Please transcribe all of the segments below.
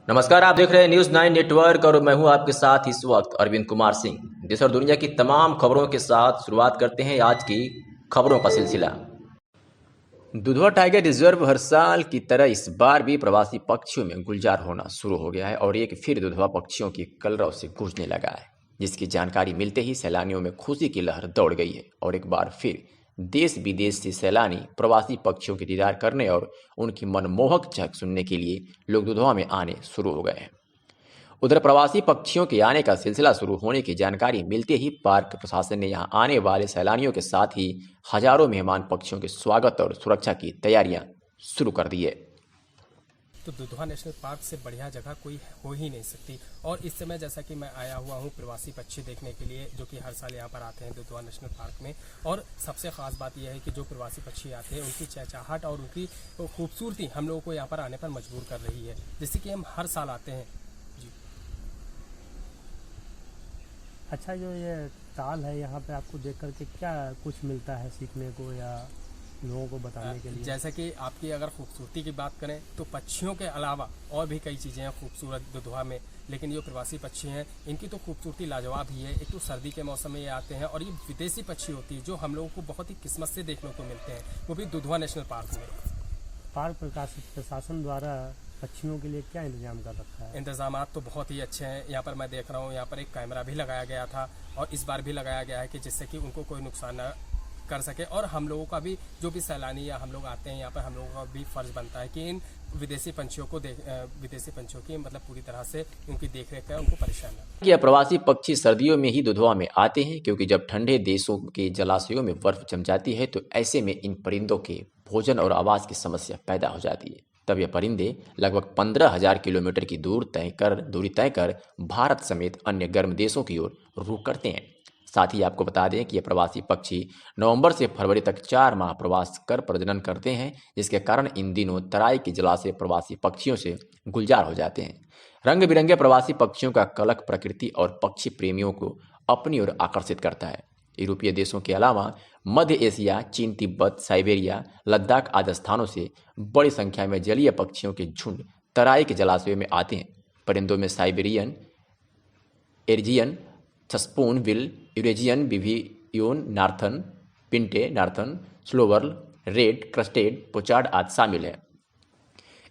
नमस्कार, आप देख रहे हैं न्यूज़ 9 नेटवर्क और मैं हूं आपके साथ इस वक्त अरविंद कुमार सिंह। देश और दुनिया की तमाम खबरों के साथ शुरुआत करते हैं आज की खबरों का सिलसिला। दुधवा टाइगर रिजर्व हर साल की तरह इस बार भी प्रवासी पक्षियों में गुलजार होना शुरू हो गया है और एक फिर दुधवा पक्षियों की कलरव से गूंजने लगा है, जिसकी जानकारी मिलते ही सैलानियों में खुशी की लहर दौड़ गई है और एक बार फिर देश विदेश से सैलानी प्रवासी पक्षियों के दीदार करने और उनकी मनमोहक चहक सुनने के लिए लोग दुधवा में आने शुरू हो गए हैं। उधर प्रवासी पक्षियों के आने का सिलसिला शुरू होने की जानकारी मिलते ही पार्क प्रशासन ने यहां आने वाले सैलानियों के साथ ही हजारों मेहमान पक्षियों के स्वागत और सुरक्षा की तैयारियां शुरू कर दी है। तो दुधवा नेशनल पार्क से बढ़िया जगह कोई हो ही नहीं सकती। और इस समय जैसा कि मैं आया हुआ हूँ प्रवासी पक्षी देखने के लिए, जो कि हर साल यहाँ पर आते हैं दुधवा नेशनल पार्क में। और सबसे खास बात यह है कि जो प्रवासी पक्षी आते हैं उनकी चहचहाहट और उनकी खूबसूरती हम लोगों को यहाँ पर आने पर मजबूर कर रही है, जिससे कि हम हर साल आते हैं। जी अच्छा, जो ये ताल है यहाँ पे आपको देख करके क्या कुछ मिलता है सीखने को या लोगों को बताने के लिए? जैसा कि आपकी अगर खूबसूरती की बात करें तो पक्षियों के अलावा और भी कई चीज़ें हैं खूबसूरत दुधवा में, लेकिन ये प्रवासी पक्षी हैं इनकी तो खूबसूरती लाजवाब ही है। एक तो सर्दी के मौसम में ये आते हैं और ये विदेशी पक्षी होती है जो हम लोगों को बहुत ही किस्मत से देखने को मिलते हैं, वो भी दुधवा नेशनल पार्क में। पार्क प्रशासन द्वारा पक्षियों के लिए क्या इंतजाम कर रखा है? इंतजाम तो बहुत ही अच्छे हैं। यहाँ पर मैं देख रहा हूँ, यहाँ पर एक कैमरा भी लगाया गया था और इस बार भी लगाया गया है कि जिससे कि उनको कोई नुकसान न कर सके। और हम लोगों का भी, जो भी सैलानी या हम लोग आते हैं यहाँ पर, हम लोगों का भी फर्ज बनता है कि इन विदेशी पंछियों की मतलब पूरी तरह से उनकी देख रेख करें, उनको परेशान न। यह प्रवासी पक्षी सर्दियों में ही दुधवा में आते हैं, क्योंकि जब ठंडे देशों के जलाशयों में बर्फ जम जाती है तो ऐसे में इन परिंदों के भोजन और आवास की समस्या पैदा हो जाती है। तब ये परिंदे लगभग 15,000 किलोमीटर की दूरी तय कर भारत समेत अन्य गर्म देशों की ओर रुख करते हैं। साथ ही आपको बता दें कि ये प्रवासी पक्षी नवंबर से फरवरी तक 4 माह प्रवास कर प्रजनन करते हैं, जिसके कारण इन दिनों तराई के जलाशय प्रवासी पक्षियों से गुलजार हो जाते हैं। रंग बिरंगे प्रवासी पक्षियों का कलक प्रकृति और पक्षी प्रेमियों को अपनी ओर आकर्षित करता है। यूरोपीय देशों के अलावा मध्य एशिया, चीन, तिब्बत, साइबेरिया, लद्दाख आदि स्थानों से बड़ी संख्या में जलीय पक्षियों के झुंड तराई के जलाशयों में आते हैं। परिंदों में साइबेरियन, एर्जियन, थस्पून बिल, यूरेजियन बिवियोन नार्थन, पिंटे नार्थन, स्लोवर्ल, रेड क्रस्टेड पोचार्ड आदि शामिल है।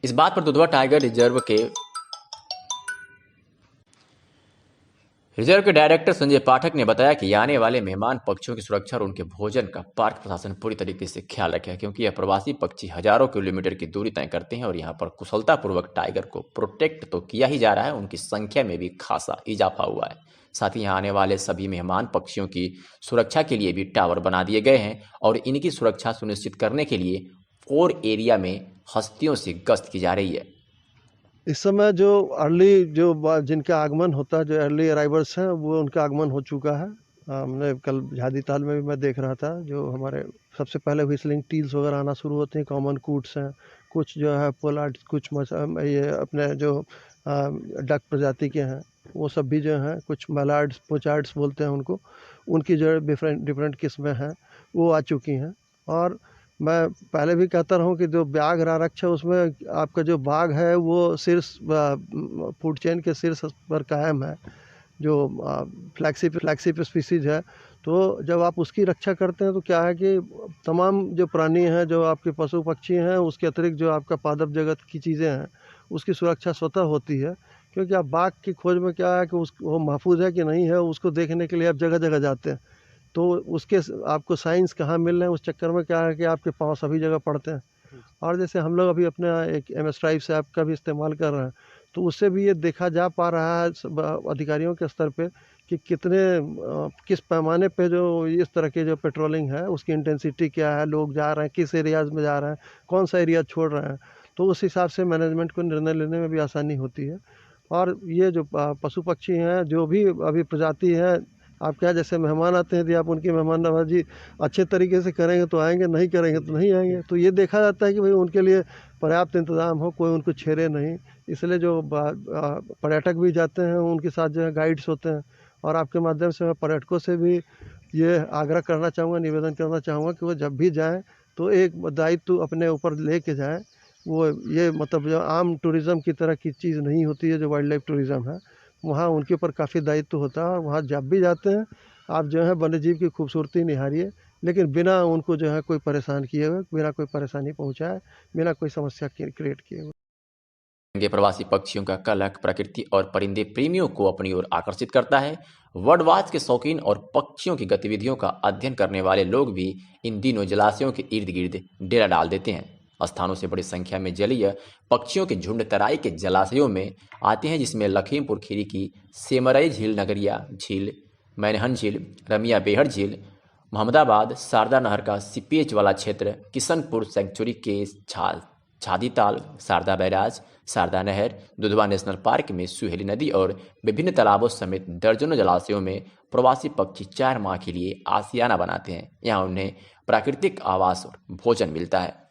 इस बात पर दुधवा टाइगर रिजर्व के डायरेक्टर संजय पाठक ने बताया कि आने वाले मेहमान पक्षियों की सुरक्षा और उनके भोजन का पार्क प्रशासन पूरी तरीके से ख्याल रखेगा, क्योंकि यह प्रवासी पक्षी हजारों किलोमीटर की दूरी तय करते हैं और यहाँ पर कुशलतापूर्वक टाइगर को प्रोटेक्ट तो किया ही जा रहा है, उनकी संख्या में भी खासा इजाफा हुआ है। साथ ही यहाँ आने वाले सभी मेहमान पक्षियों की सुरक्षा के लिए भी टावर बना दिए गए हैं और इनकी सुरक्षा सुनिश्चित करने के लिए 4 एरिया में हस्तियों से गश्त की जा रही है। इस समय जो जिनका आगमन होता है, जो अर्ली अराइवर्स हैं, वो उनका आगमन हो चुका है। हमने कल झादी ताल में भी मैं देख रहा था, जो हमारे सबसे पहले व्हिस्लिंग टील्स वगैरह आना शुरू होते हैं। कॉमन कूट्स हैं, कुछ जो है पोलार्ड, कुछ ये अपने जो डक प्रजाति के हैं वो सब भी जो हैं, कुछ मलार्ड्स, पोचार्ड्स बोलते हैं उनको, उनकी जो डिफरेंट किस्में हैं वो आ चुकी हैं। और मैं पहले भी कहता रहा हूँ कि जो व्याघ्र आरक्षण, उसमें आपका जो बाघ है वो शीर्ष फूड चेन के शीर्ष पर कायम है, जो फ्लैगशिप स्पीसीज है। तो जब आप उसकी रक्षा करते हैं तो क्या है कि तमाम जो प्राणी हैं, जो आपके पशु पक्षी हैं, उसके अतिरिक्त जो आपका पादप जगत की चीज़ें हैं, उसकी सुरक्षा स्वतः होती है। क्योंकि आप बाघ की खोज में क्या है कि वो महफूज है कि नहीं है, उसको देखने के लिए आप जगह जगह जाते हैं। तो उसके आपको साइंस कहाँ मिल रहे हैं, उस चक्कर में क्या है कि आपके पाँव सभी जगह पड़ते हैं। और जैसे हम लोग अभी अपने एक MS ट्राइब्स ऐप का भी इस्तेमाल कर रहे हैं, तो उससे भी ये देखा जा पा रहा है अधिकारियों के स्तर पे कि किस पैमाने पे जो इस तरह की जो पेट्रोलिंग है उसकी इंटेंसिटी क्या है, लोग जा रहे हैं किस एरियाज़ में जा रहे हैं, कौन सा एरिया छोड़ रहे हैं। तो उस हिसाब से मैनेजमेंट को निर्णय लेने में भी आसानी होती है। और ये जो पशु पक्षी हैं, जो भी अभी प्रजाति है, आप क्या, जैसे मेहमान आते हैं, यदि आप उनकी मेहमान नवाजी अच्छे तरीके से करेंगे तो आएंगे, नहीं करेंगे तो नहीं आएंगे। तो ये देखा जाता है कि भाई उनके लिए पर्याप्त इंतज़ाम हो, कोई उनको छेड़े नहीं। इसलिए जो पर्यटक भी जाते हैं उनके साथ जो है गाइड्स होते हैं। और आपके माध्यम से मैं पर्यटकों से भी ये आग्रह करना चाहूँगा, निवेदन करना चाहूँगा कि वो जब भी जाएँ तो एक दायित्व अपने ऊपर ले के जाएँ वो ये मतलब जो आम टूरिज़्म की तरह की चीज़ नहीं होती है जो वाइल्ड लाइफ टूरिज़्म है। वहाँ उनके ऊपर काफ़ी दायित्व होता है और वहाँ जब भी जाते हैं आप जो है वन्यजीव की खूबसूरती निहारिए, लेकिन बिना उनको जो है कोई परेशान किए हुए, बिना कोई परेशानी पहुँचाए, बिना कोई समस्या क्रिएट किए हुए। रंगे प्रवासी पक्षियों का कलरव प्रकृति और परिंदे प्रेमियों को अपनी ओर आकर्षित करता है। बर्ड वॉच के शौकीन और पक्षियों की गतिविधियों का अध्ययन करने वाले लोग भी इन दिनों जलाशयों के इर्द गिर्द डेरा डाल देते हैं। स्थानों से बड़ी संख्या में जलीय पक्षियों के झुंड तराई के जलाशयों में आते हैं, जिसमें लखीमपुर खीरी की सेमरई झील, नगरिया झील, मैनहन झील, रमिया बेहड़ झील, मोहम्मदाबाद शारदा नहर का सीपेज वाला क्षेत्र, किशनपुर सेंचुरी के छादीताल, शारदा बैराज, शारदा नहर, दुधवा नेशनल पार्क में सुहेली नदी और विभिन्न तालाबों समेत दर्जनों जलाशयों में प्रवासी पक्षी 4 माह के लिए आशियाना बनाते हैं। यहाँ उन्हें प्राकृतिक आवास और भोजन मिलता है।